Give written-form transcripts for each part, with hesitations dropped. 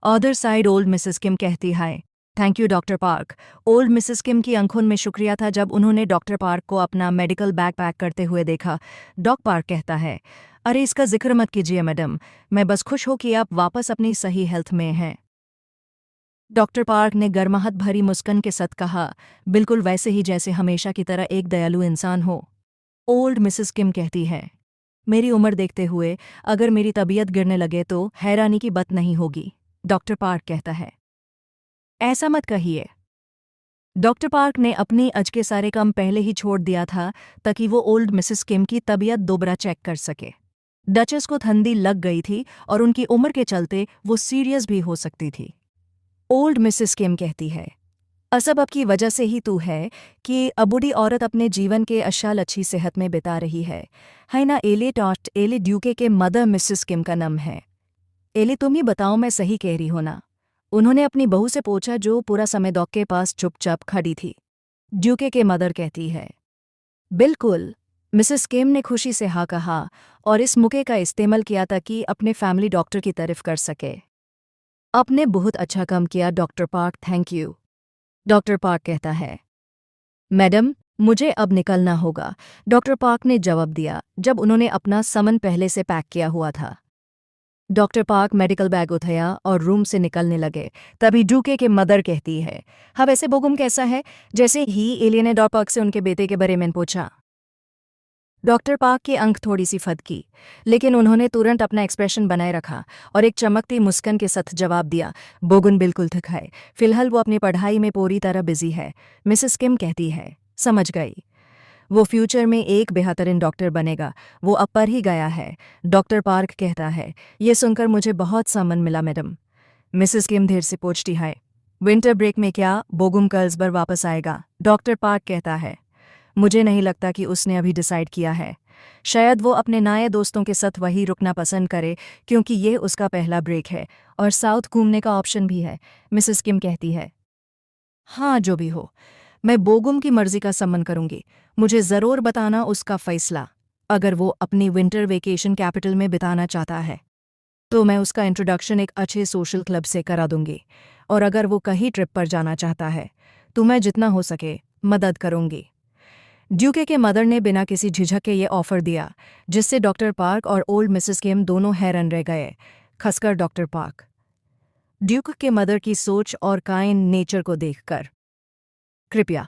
Other side old Mrs Kim कहती है, thank you doctor Park. Old Mrs Kim की आंखों में शुक्रिया था जब उन्होंने डॉक्टर पार्क को अपना मेडिकल बैग पैक करते हुए देखा। डॉक पार्क कहता है, अरे इसका जिक्र मत कीजिए मैडम, मैं बस खुश हूं कि आप वापस अपनी सही हेल्थ में हैं। डॉक्टर पार्क ने गर्माहट भरी मुस्कान के साथ कहा, बिल्कुल वैसे ही जैसे हमेशा की तरह एक दयालु इंसान हो। ओल्ड मिसेस किम कहती है, मेरी उम्र देखते हुए अगर मेरी तबीयत गिरने लगे तो हैरानी की बात नहीं होगी। डॉक्टर पार्क कहता है, ऐसा मत कहिए। डॉक्टर पार्क ने अपनी आज के सारे काम पहले ही छोड़ दिया था ताकि वो ओल्ड मिसेस किम की तबीयत दोबारा चेक कर सके। डचेस को ठंडी लग गई थी और उनकी उम्र के चलते वो सीरियस भी हो सकती थी। ओल्ड मिसेस किम कहती है, असब की वजह से ही तू है कि बूढ़ी औरत अपने जीवन के अशाल अच्छी सेहत में बिता रही है ना। एले टॉट एले ड्यूके के मदर मिसेस किम का नाम है। एले तुम ही बताओ मैं सही कह रही हो ना? उन्होंने अपनी बहू से पूछा जो पूरा समय डॉक के पास चुपचाप खड़ी थी। ड्यूके के मदर कहती है, बिल्कुल। मिसेस किम ने खुशी से हाँ कहा और इस मौके का इस्तेमाल किया ताकि अपने फैमिली डॉक्टर की तारीफ कर सके। आपने बहुत अच्छा काम किया doctor park, thank you. Doctor park कहता है, मैडम मुझे अब निकलना होगा। डॉक्टर पार्क ने जवाब दिया जब उन्होंने अपना सामान पहले से पैक किया हुआ था। डॉक्टर पार्क मेडिकल बैग उठाया और रूम से निकलने लगे। तभी ड्यूके के मदर कहती है, हाँ वैसे बोगुम कैसा है? जैसे ही एलियन ने डॉक्टर पार्क से उनके बेटे के बारे में पूछा। डॉक्टर पार्क की आंख थोड़ी सी फदकी, लेकिन उन्होंने तुरंत अपना एक्सप्रेशन बनाए रखा और एक चमकती मुस्कान के साथ जवाब दिया, बोगुन बिल्कुल ठीक है, फिलहाल वो अपनी पढ़ाई में पूरी तरह बिजी है। मिसेस किम कहती है, समझ गई। वो फ्यूचर में एक बेहतरीन डॉक्टर बनेगा, वो अब पर ही गया है। डॉक्टर पार्क कहता है, ये सुनकर मुझे बहुत सम्मान मिला मैडम। मिसेस किम धीरे से पूछती है, विंटर ब्रेक में क्या बोगुम कर्ल्सबर वापस आएगा? डॉक्टर पार्क कहता है, मुझे नहीं लगता कि उसने अभी डिसाइड किया है। शायद वो अपने नए दोस्तों के साथ वहीं रुकना पसंद करे क्योंकि ये उसका पहला ब्रेक है और साउथ घूमने का ऑप्शन भी है। मिसेस किम कहती है, हाँ जो भी हो, मैं बोगुम की मर्जी का सम्मान करूंगी। मुझे ज़रूर बताना उसका फैसला। अगर वो अपनी विंटर वेकेशन कैपिटल में बिताना चाहता है तो मैं उसका इंट्रोडक्शन एक अच्छे सोशल क्लब से करा दूंगी, और अगर वो कहीं ट्रिप पर जाना चाहता है तो मैं जितना हो सके मदद करूंगी। ड्यूके के मदर ने बिना किसी झिझक के ये ऑफर दिया, जिससे डॉक्टर पार्क और ओल्ड मिसेस किम दोनों हैरान रह गए, खासकर डॉक्टर पार्क। ड्यूक के मदर की सोच और काइंड नेचर को देखकर। कृपया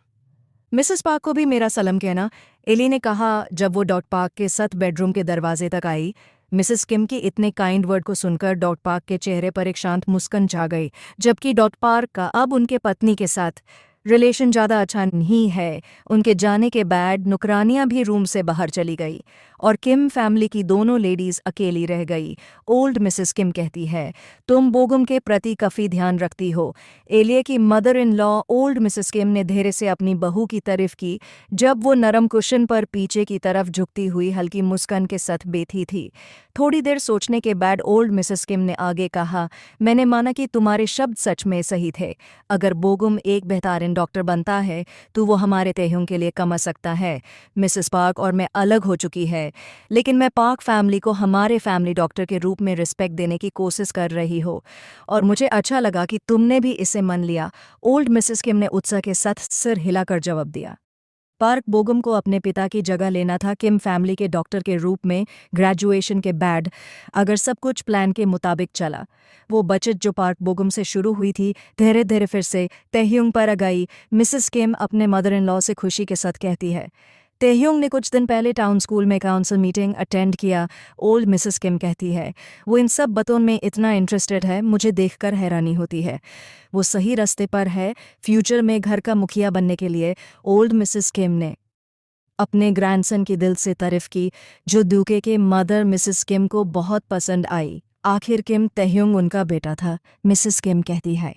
मिसेस पार्क को भी मेरा सलाम कहना, एली ने कहा जब वो डॉट पार्क के साथ बेडरूम के दरवाजे तक आई। मिसेस किम की इतने काइंड वर्ड को सुनकर डॉट पार्क के चेहरे पर एक शांत मुस्कान छा गई, जबकि डॉट पार्क का अब उनके पत्नी के साथ रिलेशन ज़्यादा अच्छा नहीं है। उनके जाने के बाद नुकरानियां भी रूम से बाहर चली गई और किम फैमिली की दोनों लेडीज़ अकेली रह गई। ओल्ड मिसेस किम कहती है, तुम बोगुम के प्रति काफ़ी ध्यान रखती हो। एलिया की mother in law old Mrs Kim ने धीरे से अपनी बहू की तारीफ की जब वो नरम कुशन पर पीछे की तरफ झुकती हुई हल्की मुस्कान के साथ बैठी थी। थोड़ी देर सोचने के बाद ओल्ड मिसेस किम ने आगे कहा, मैंने माना कि तुम्हारे शब्द सच में सही थे। अगर बोगुम एक बेहतरीन डॉक्टर बनता है तो वो हमारे तेहयों के लिए कमा सकता है। मिसेस पार्क और मैं अलग हो चुकी है, लेकिन मैं पार्क फैमिली को हमारे फैमिली डॉक्टर के रूप में रिस्पेक्ट देने की कोशिश कर रही हो, और मुझे अच्छा लगा कि तुमने भी इसे मान लिया। ओल्ड मिसेस किम ने उत्साह के साथ सिर हिलाकर जवाब दिया। पार्क बोगुम को अपने पिता की जगह लेना था किम फैमिली के डॉक्टर के रूप में ग्रेजुएशन के बाद, अगर सब कुछ प्लान के मुताबिक चला। वो बचत जो पार्क बोगुम से शुरू हुई थी धीरे धीरे फिर से तेहयुंग पर आ गई। मिसेस किम अपने मदर इन लॉ से खुशी के साथ कहती है, तेहयुंग ने कुछ दिन पहले टाउन स्कूल में काउंसिल मीटिंग अटेंड किया। ओल्ड मिसेस किम कहती है, वो इन सब बातों में इतना इंटरेस्टेड है, मुझे देखकर हैरानी होती है। वो सही रास्ते पर है फ्यूचर में घर का मुखिया बनने के लिए। ओल्ड मिसेस किम ने अपने ग्रैंडसन की दिल से तारीफ की, जो ड्यूके के मदर मिसेस किम को बहुत पसंद आई। आखिर किम तेहयुंग उनका बेटा था। मिसेस किम कहती है,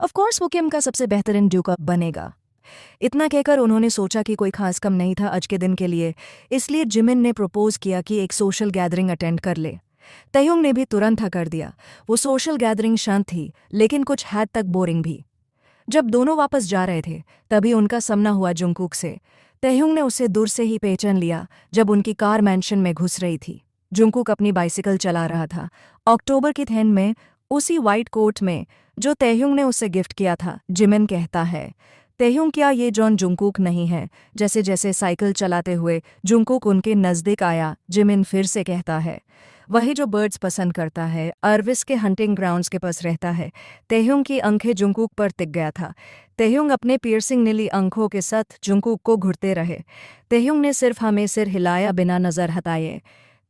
ऑफ कोर्स वो किम का सबसे बेहतरीन ड्यूका बनेगा। इतना कहकर उन्होंने सोचा कि कोई खास कम नहीं था आज के दिन के लिए, इसलिए जिमिन ने प्रपोज किया कि एक सोशल गैदरिंग अटेंड कर ले। तेहयुंग ने भी तुरंत हाँ कर दिया। वो सोशल गैदरिंग शांत थी लेकिन कुछ हद तक बोरिंग भी। जब दोनों वापस जा रहे थे तभी उनका सामना हुआ जुंगकुक से। तेहयुंग ने उसे दूर से ही पहचान लिया जब उनकी कार मैंशन में घुस रही थी। जुंगकुक अपनी बाइसिकल चला रहा था। अक्टूबर की ठंड में उसी वाइट कोट में जो तैह्युंग ने उसे गिफ्ट किया था। जिमिन कहता है, तैह्युंग क्या ये जॉन जुंगकुक नहीं है? जैसे जैसे साइकिल चलाते हुए जुंगकुक उनके नज़दीक आया, जिमिन फिर से कहता है, वही जो बर्ड्स पसंद करता है, अर्विस के हंटिंग ग्राउंड्स के पास रहता है। तैह्युंग की आंखें जुंगकुक पर टिक गया था। तैह्युंग अपने पियर्सिंग नीली आंखों के साथ जुंगकुक को घूरते रहे। तैह्युंग ने सिर्फ हमें सिर हिलाया बिना नज़र हटाए।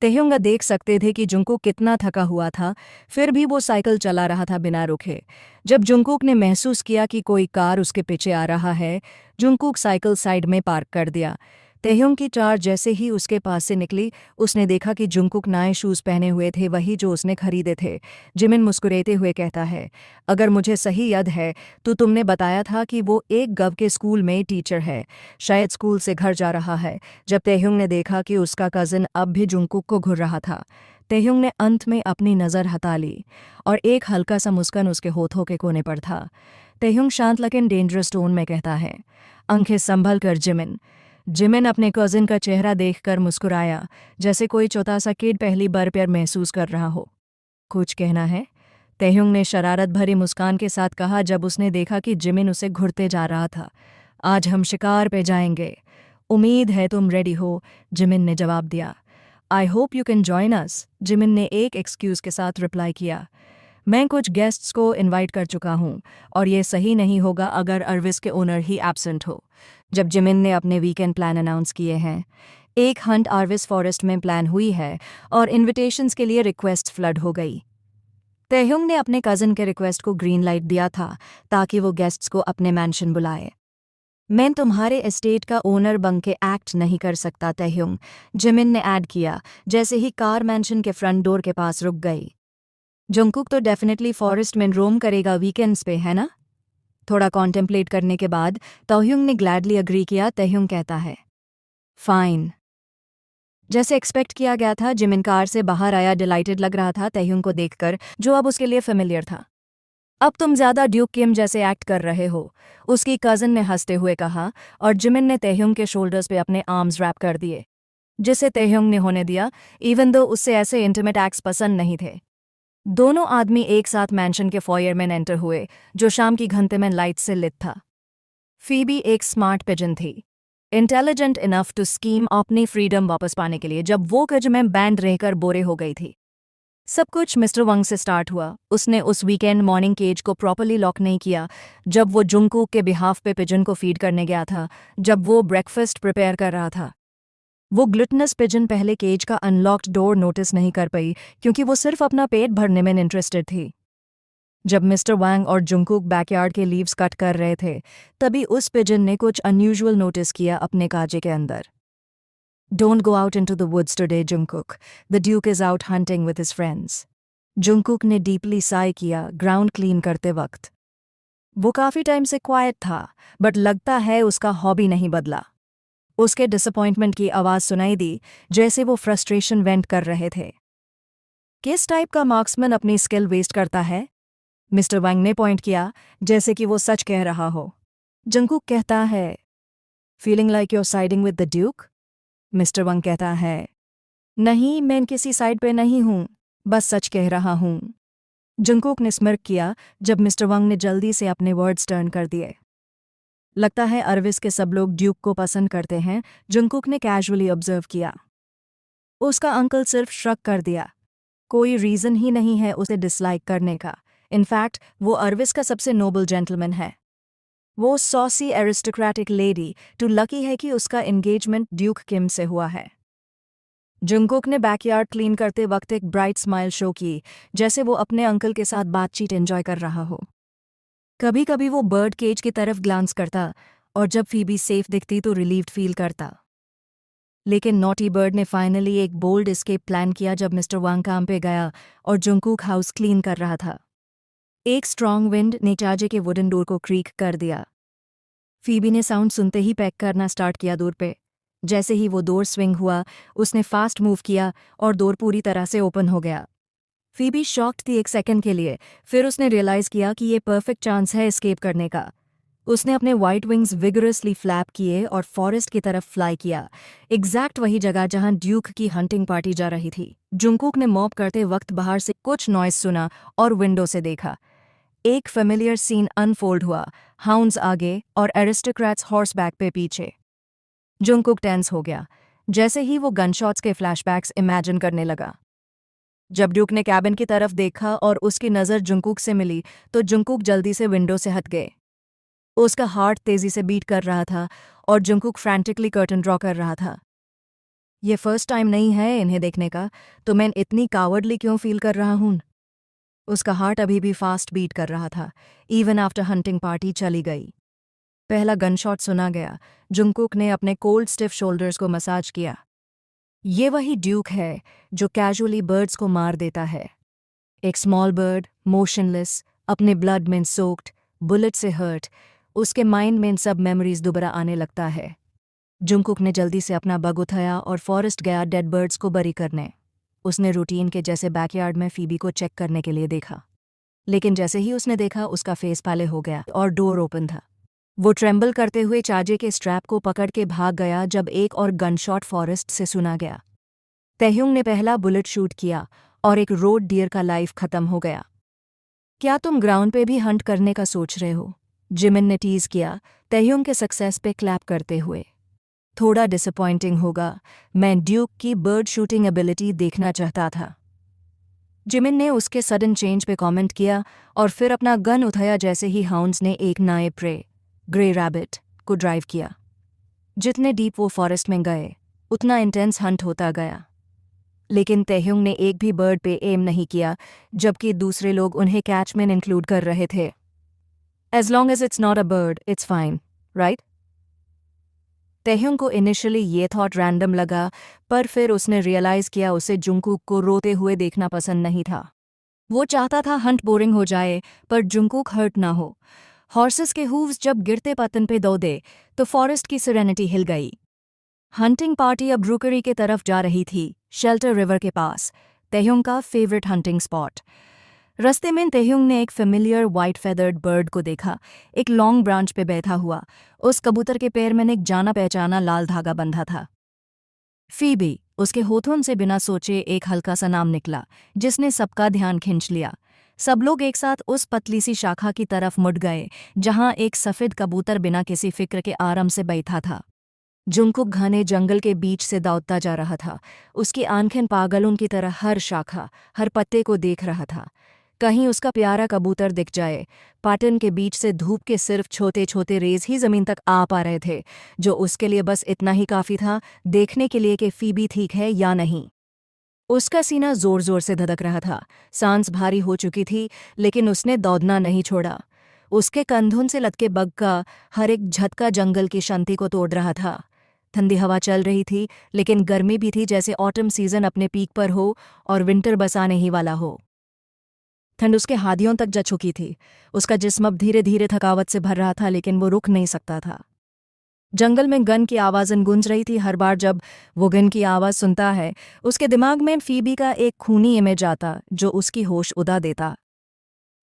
तैह्युंग देख सकते थे कि जुंगकुक कितना थका हुआ था, फिर भी वो साइकिल चला रहा था बिना रुके। जब जुंगकुक ने महसूस किया कि कोई कार उसके पीछे आ रहा है, जुंगकुक साइकिल साइड में पार्क कर दिया। तैह्युंग की कार जैसे ही उसके पास से निकली, उसने देखा कि जुंगकुक नए शूज़ पहने हुए थे, वही जो उसने खरीदे थे। जिमिन मुस्कुराते हुए कहता है, अगर मुझे सही याद है तो तुमने बताया था कि वो एक गव के स्कूल में टीचर है, शायद स्कूल से घर जा रहा है। जब तैह्युंग ने देखा कि उसका कज़न अब भी जुंगकुक को घूर रहा था, तैह्युंग ने अंत में अपनी नज़र हटा ली और एक हल्का सा मुस्कान उसके होठों के कोने पर था। तैह्युंग शांत लेकिन डेंजरस टोन में कहता है, आंखें संभल कर जिमिन। जिमिन अपने कज़न का चेहरा देखकर मुस्कुराया, जैसे कोई छोटा सा किड पहली बार प्यार महसूस कर रहा हो। कुछ कहना है? तैह्युंग ने शरारत भरी मुस्कान के साथ कहा जब उसने देखा कि जिमिन उसे घुरते जा रहा था। आज हम शिकार पे जाएंगे। उम्मीद है तुम रेडी हो, जिमिन ने जवाब दिया। I hope you can join us, Jimin ने एक एक्सक्यूज़ के साथ रिप्लाई किया। मैं कुछ गेस्ट्स को इनवाइट कर चुका हूँ और ये सही नहीं होगा अगर अर्विस के ओनर ही एब्सेंट हो। जब जिमिन ने अपने वीकेंड प्लान अनाउंस किए हैं, एक हंट आर्विस फॉरेस्ट में प्लान हुई है और इनविटेशंस के लिए रिक्वेस्ट फ्लड हो गई। तैह्युंग ने अपने कज़न के रिक्वेस्ट को ग्रीन लाइट दिया था ताकि वो गेस्ट्स को अपने मैंशन बुलाए। मैं तुम्हारे एस्टेट का ओनर बन के एक्ट नहीं कर सकता तैह्युंग, जिमिन ने ऐड किया जैसे ही कार मैंशन के फ्रंट डोर के पास रुक गई। जुंगकुक तो डेफिनेटली फॉरेस्ट में रोम करेगा वीकेंड्स पे, है ना? थोड़ा कॉन्टेम्पलेट करने के बाद तैह्युंग ने ग्लैडली अग्री किया। तैह्युंग कहता है, फाइन। जैसे एक्सपेक्ट किया गया था, जिमिन कार से बाहर आया, डिलाइटेड लग रहा था तैह्युंग को देखकर, जो अब उसके लिए फेमिलियर था। अब तुम ज्यादा ड्यूक किम जैसे एक्ट कर रहे हो, उसकी कज़न ने हंसते हुए कहा, और जिमिन ने तैह्युंग के शोल्डर्स पे अपने आर्म्स रैप कर दिए, जिसे तैह्युंग ने होने दिया, इवन दो उससे ऐसे इंटीमेट एक्ट्स पसंद नहीं थे। दोनों आदमी एक साथ मैंशन के फॉयर में एंटर हुए, जो शाम की घंटे में लाइट से लिट था। फीबी एक स्मार्ट पिजन थी, इंटेलिजेंट इनफ टू स्कीम अपनी फ्रीडम वापस पाने के लिए जब वो कज में बैंड रहकर बोरे हो गई थी। सब कुछ मिस्टर वंग से स्टार्ट हुआ। उसने उस वीकेंड मॉर्निंग केज को प्रॉपर्ली लॉक नहीं किया जब वो जुंगकुक के बिहाफ पे पिजन को फीड करने गया था। जब वो ब्रेकफास्ट प्रिपेयर कर रहा था, वो ग्लूटनस पिजन पहले केज का अनलॉक्ड डोर नोटिस नहीं कर पाई क्योंकि वो सिर्फ अपना पेट भरने में इंटरेस्टेड थी। जब मिस्टर वांग और जुंगकुक बैकयार्ड के लीव्स कट कर रहे थे, तभी उस पिजन ने कुछ अनयूजुअल नोटिस किया अपने काजे के अंदर। Don't go out into the woods today Jungkook, the duke is out hunting with his friends. Jungkook ने डीपली साई किया ग्राउंड क्लीन करते वक्त। वो काफी टाइम से क्वाइट था, बट लगता है उसका हॉबी नहीं बदला। उसके डिसअपॉइंटमेंट की आवाज़ सुनाई दी, जैसे वो फ्रस्ट्रेशन वेंट कर रहे थे। किस टाइप का मार्क्समैन अपनी स्किल वेस्ट करता है? मिस्टर वांग ने पॉइंट किया, जैसे कि वो सच कह रहा हो। जंगकुक कहता है, feeling like you're siding with the duke? Mister Wang कहता है, नहीं, मैं किसी साइड पे नहीं हूँ, बस सच कह रहा हूँ। जंगकुक ने स्मिर्क किया जब मिस्टर वांग ने जल्दी से अपने वर्ड्स टर्न कर दिए। लगता है अर्विस के सब लोग ड्यूक को पसंद करते हैं, जंगकुक ने कैजुअली ऑब्जर्व किया। उसका अंकल सिर्फ श्रग कर दिया। कोई रीज़न ही नहीं है उसे डिसलाइक करने का। इनफैक्ट वो अर्विस का सबसे नोबल जेंटलमैन है। वो saucy aristocratic lady too lucky है कि उसका एंगेजमेंट ड्यूक किम से हुआ है। जुंगकुक ने बैकयार्ड क्लीन करते वक्त एक ब्राइट स्माइल शो की, जैसे वो अपने अंकल के साथ बातचीत एंजॉय कर रहा हो। कभी कभी वो बर्ड केज की तरफ ग्लांस करता और जब फीबी सेफ दिखती तो रिलीव्ड फील करता। लेकिन नॉटी बर्ड ने फाइनली एक बोल्ड एस्केप प्लान किया जब मिस्टर वांग काम पे गया और जुंगकुक हाउस क्लीन कर रहा था। एक स्ट्रॉन्ग विंड ने चाजे के वुडन डोर को क्रीक कर दिया। फीबी ने साउंड सुनते ही पैक करना स्टार्ट किया डोर पे। जैसे ही वो डोर स्विंग हुआ, उसने फास्ट मूव किया और डोर पूरी तरह से ओपन हो गया। फीबी शॉक्ड थी एक सेकंड के लिए, फिर उसने रियलाइज़ किया कि ये परफेक्ट चांस है एस्केप करने का। उसने अपने वाइट विंग्स विगरसली फ्लैप किए और फॉरेस्ट की तरफ फ्लाई किया, एग्जैक्ट वही जगह जहां ड्यूक की हंटिंग पार्टी जा रही थी। जुंगकुक ने मॉप करते वक्त बाहर से कुछ नॉइस सुना और विंडो से देखा। एक फेमिलियर सीन अनफोल्ड हुआ, हाउंड्स आगे और एरिस्टोक्रेट्स हॉर्सबैक पे पीछे। जुंगकुक टेंस हो गया, जैसे ही वो गनशॉट्स के फ्लैशबैक्स इमेजिन करने लगा। जब ड्यूक ने कैबिन की तरफ देखा और उसकी नज़र जुंगकुक से मिली तो जुंगकुक जल्दी से विंडो से हट गए। उसका हार्ट तेजी से बीट कर रहा था और जुंगकुक फ्रैंटिकली कर्टन ड्रॉ कर रहा था। ये फर्स्ट टाइम नहीं है इन्हें देखने का, तो मैं इतनी कावर्डली क्यों फील कर रहा हूं? उसका हार्ट अभी भी फास्ट बीट कर रहा था, इवन आफ्टर हंटिंग पार्टी चली गई। पहला गनशॉट सुना गया। जुंगकुक ने अपने कोल्ड स्टिफ शोल्डर्स को मसाज किया। ये वही ड्यूक है जो कैजुअली बर्ड्स को मार देता है। एक स्मॉल बर्ड, मोशनलेस, अपने ब्लड में सोक्ड, बुलेट से हर्ट। उसके माइंड में इन सब मेमोरीज दोबारा आने लगता है। जुंगकुक ने जल्दी से अपना बग उठाया और फॉरेस्ट गया डेड बर्ड्स को बरी करने। उसने रूटीन के जैसे बैकयार्ड में फीबी को चेक करने के लिए देखा, लेकिन जैसे ही उसने देखा उसका फेस पाले हो गया और डोर ओपन था। वो ट्रेम्बल करते हुए चार्जे के स्ट्रैप को पकड़ के भाग गया जब एक और गनशॉट फॉरेस्ट से सुना गया। तैह्युंग ने पहला बुलेट शूट किया और एक रोड डियर का लाइफ खत्म हो गया। क्या तुम ग्राउंड पे भी हंट करने का सोच रहे हो? जिमिन ने टीज किया, तैह्युंग के सक्सेस पे क्लैप करते हुए। थोड़ा डिसअपॉइंटिंग होगा, मैं ड्यूक की बर्ड शूटिंग एबिलिटी देखना चाहता था। जिमिन ने उसके सडन चेंज पे कमेंट किया और फिर अपना गन उठाया जैसे ही हाउंड्स ने एक नए प्रे, ग्रे रैबिट, को ड्राइव किया। जितने डीप वो फॉरेस्ट में गए उतना इंटेंस हंट होता गया, लेकिन तैह्युंग ने एक भी बर्ड पे एम नहीं किया, जबकि दूसरे लोग उन्हें कैच में इंक्लूड कर रहे थे। As long as it's not a bird it's fine, right? Taehyung को इनिशियली ये थॉट रैंडम लगा, पर फिर उसने रियलाइज किया उसे जुंगकुक को रोते हुए देखना पसंद नहीं था। वो चाहता था हंट बोरिंग हो जाए पर जुंगकुक हर्ट ना हो। हॉर्सेस के हूव्स जब गिरते पतन पे दौड़े तो फॉरेस्ट की सेरेनिटी हिल गई। हंटिंग पार्टी अब ब्रूकरी के तरफ जा रही थी, शेल्टर रिवर के पास, तैह्युंग का फेवरेट हंटिंग स्पॉट। रस्ते में तैह्युंग ने एक फेमिलियर वाइट फेदर्ड बर्ड को देखा, एक लॉन्ग ब्रांच पे बैठा हुआ। उस कबूतर के पैर में एक जाना पहचाना लाल धागा बंधा था। फीबी, उसके होठों से बिना सोचे एक हल्का सा नाम निकला, जिसने सबका ध्यान खींच लिया। सब लोग एक साथ उस पतली सी शाखा की तरफ मुड़ गए जहां एक सफेद कबूतर बिना किसी फिक्र के आराम से बैठा था। जुंगकुक घने जंगल के बीच से दौड़ता जा रहा था। उसकी आंखें पागलों की तरह हर शाखा, हर पत्ते को देख रहा था। कहीं उसका प्यारा कबूतर दिख जाए। पैटर्न के बीच से धूप के सिर्फ छोटे छोटे रेज ही जमीन तक आ पा रहे थे, जो उसके लिए बस इतना ही काफी था देखने के लिए कि फीबी ठीक है या नहीं। उसका सीना जोर जोर से धड़क रहा था, सांस भारी हो चुकी थी, लेकिन उसने दौड़ना नहीं छोड़ा। उसके कंधों से लटके बग का हर एक झटका जंगल की शांति को तोड़ रहा था। ठंडी हवा चल रही थी, लेकिन गर्मी भी थी, जैसे ऑटम सीजन अपने पीक पर हो और विंटर बस आने ही वाला हो। ठंड उसके हाथियों तक जा चुकी थी। उसका जिस्म अब धीरे धीरे थकावट से भर रहा था, लेकिन वो रुक नहीं सकता था। जंगल में गन की आवाज़ें गूंज रही थी। हर बार जब वो गन की आवाज़ सुनता है, उसके दिमाग में फीबी का एक खूनी इमेज आता जो उसकी होश उड़ा देता।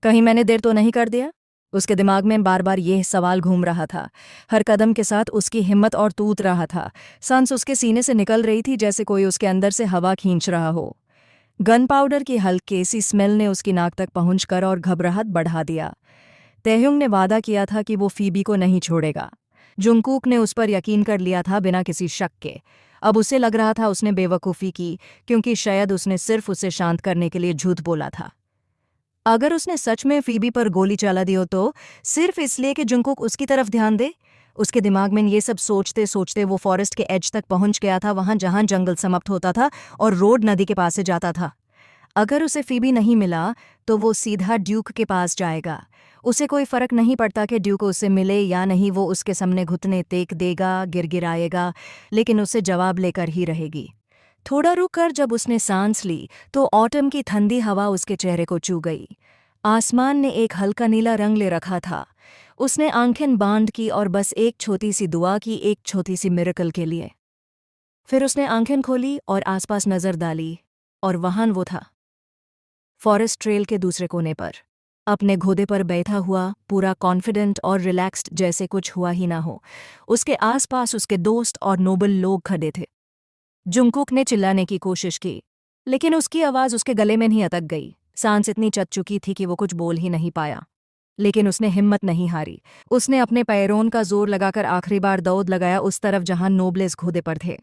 कहीं मैंने देर तो नहीं कर दिया? उसके दिमाग में बार बार यह सवाल घूम रहा था। हर कदम के साथ उसकी हिम्मत और टूट रहा था। सांस उसके सीने से निकल रही थी जैसे कोई उसके अंदर से हवा खींच रहा हो। गन पाउडर की हल्की सी स्मेल ने उसकी नाक तक पहुंचकर और घबराहट बढ़ा दिया। तैह्युंग ने वादा किया था कि वो फीबी को नहीं छोड़ेगा। जुंगकुक ने उस पर यकीन कर लिया था बिना किसी शक के। अब उसे लग रहा था उसने बेवकूफ़ी की, क्योंकि शायद उसने सिर्फ उसे शांत करने के लिए झूठ बोला था। अगर उसने सच में फीबी पर गोली चला दी हो तो सिर्फ इसलिए कि जुंगकुक उसकी तरफ ध्यान दे। उसके दिमाग में ये सब सोचते सोचते वो फॉरेस्ट के एज तक पहुंच गया था, वहां जहां जंगल समाप्त होता था और रोड नदी के पास से जाता था। अगर उसे फीबी नहीं मिला तो वो सीधा ड्यूक के पास जाएगा। उसे कोई फर्क नहीं पड़ता कि ड्यूक उसे मिले या नहीं, वो उसके सामने घुटने टेक देगा, गिड़गिड़ाएगा, लेकिन उसे जवाब लेकर ही रहेगी। थोड़ा रुक कर जब उसने सांस ली तो ऑटम की ठंडी हवा उसके चेहरे को छू गई। आसमान ने एक हल्का नीला रंग ले रखा था। उसने आंखें बांध की और बस एक छोटी सी दुआ की, एक छोटी सी मिरेकल के लिए। फिर उसने आंखें खोली और आसपास नजर डाली, और वहां वो था, फॉरेस्ट ट्रेल के दूसरे कोने पर। अपने घोड़े पर बैठा हुआ, पूरा कॉन्फिडेंट और रिलैक्स्ड, जैसे कुछ हुआ ही ना हो। उसके आसपास उसके दोस्त और नोबल लोग खड़े थे। जुंगकुक ने चिल्लाने की कोशिश की, लेकिन उसकी आवाज़ उसके गले में नहीं अटक गई। सांस इतनी चट चुकी थी कि वो कुछ बोल ही नहीं पाया। लेकिन उसने हिम्मत नहीं हारी। उसने अपने पैरों का जोर लगाकर आखिरी बार दौड़ लगाया उस तरफ जहां नोबलेस घोड़े पर थे।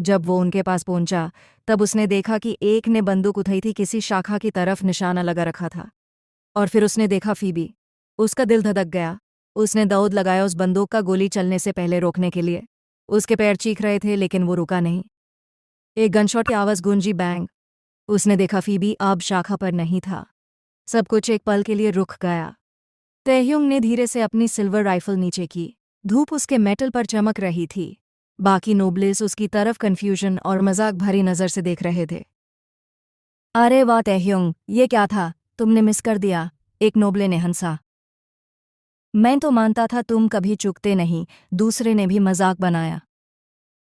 जब वो उनके पास पहुंचा, तब उसने देखा कि एक ने बंदूक उठाई थी, किसी शाखा की तरफ निशाना लगा रखा था। और फिर उसने देखा फीबी। उसका दिल धड़क गया। उसने दौड़ लगाया उस बंदूक का गोली चलने से पहले रोकने के लिए। उसके पैर चीख रहे थे, लेकिन वो रुका नहीं। एक गनशॉट की आवाज़ गूंजी, बैंग। उसने देखा फीबी अब शाखा पर नहीं था। सब कुछ एक पल के लिए रुक गया। तैह्युंग ने धीरे से अपनी सिल्वर राइफल नीचे की। धूप उसके मेटल पर चमक रही थी। बाकी नोबलेस उसकी तरफ कन्फ्यूजन और मजाक भरी नज़र से देख रहे थे। अरे वाह तैह्युंग, ये क्या था? तुमने मिस कर दिया, एक नोबले ने हंसा। मैं तो मानता था तुम कभी चूकते नहीं, दूसरे ने भी मजाक बनाया।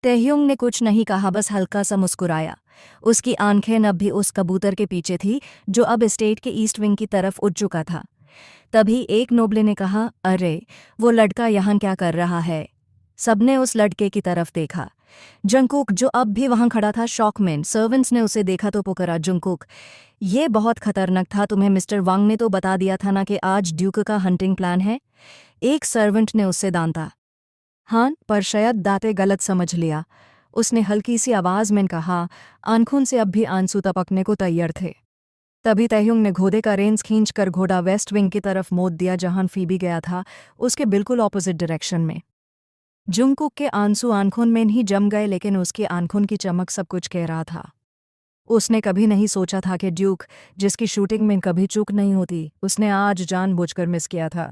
तैह्युंग ने कुछ नहीं कहा, बस हल्का सा मुस्कुराया। उसकी आंखें अब भी उस कबूतर के पीछे थी जो अब एस्टेट के ईस्ट विंग की तरफ उड़ चुका था। तभी एक नोबले ने कहा, अरे वो लड़का यहाँ क्या कर रहा है? सबने उस लड़के की तरफ देखा। जंगकुक, जो अब भी वहां खड़ा था, शॉक में। सर्वेंट्स ने उसे देखा तो पुकारा, जंगकुक ये बहुत खतरनाक था। तुम्हें मिस्टर वांग ने तो बता दिया था ना कि आज ड्यूक का हंटिंग प्लान है? एक सर्वेंट ने उससे दांता। हाँ, पर शायद दाते गलत समझ लिया। उसने हल्की सी आवाज में कहा। आंखों से अब भी आंसू टपकने को तैयार थे। तभी तैह्युंग ने घोड़े का रेंज खींचकर घोड़ा वेस्ट विंग की तरफ मोड़ दिया, जहां फीबी गया था, उसके बिल्कुल ऑपोजिट डायरेक्शन में। जुंगकुक के आंसू आंखों में ही जम गए, लेकिन उसकी आंखों की चमक सब कुछ कह रहा था। उसने कभी नहीं सोचा था कि ड्यूक, जिसकी शूटिंग में कभी चूक नहीं होती, उसने आज जानबूझकर मिस किया था।